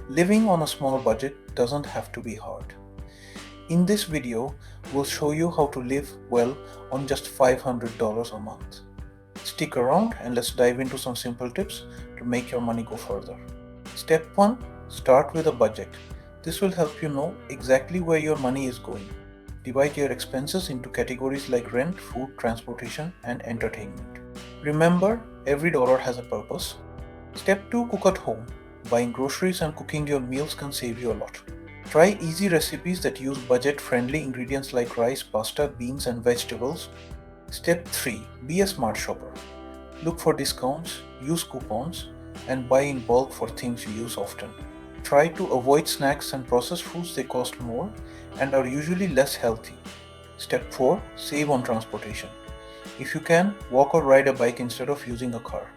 Living on a small budget doesn't have to be hard. In this video, we'll show you how to live well on just $500 a month. Stick around and let's dive into some simple tips to make your money go further. Step 1. Start with a budget. This will help you know exactly where your money is going. Divide your expenses into categories like rent, food, transportation, and entertainment. Remember, every dollar has a purpose. Step 2. Cook at home. Buying groceries and cooking your meals can save you a lot. Try easy recipes that use budget-friendly ingredients like rice, pasta, beans, and vegetables. Step 3. Be a smart shopper. Look for discounts, use coupons, and buy in bulk for things you use often. Try to avoid snacks and processed foods. They cost more and are usually less healthy. Step 4. Save on transportation. If you can, walk or ride a bike instead of using a car.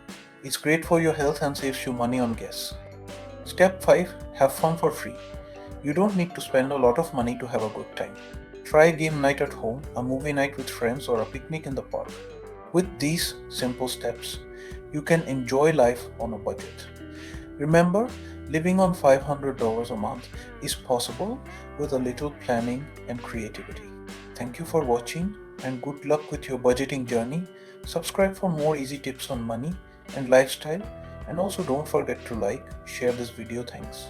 It's great for your health and saves you money on gas. Step 5. Have fun for free. You don't need to spend a lot of money to have a good time. Try a game night at home, a movie night with friends, or a picnic in the park. With these simple steps, you can enjoy life on a budget. Remember, living on $500 a month is possible with a little planning and creativity. Thank you for watching and good luck with your budgeting journey. Subscribe for more easy tips on money and lifestyle, and also don't forget to like, share this video. Thanks.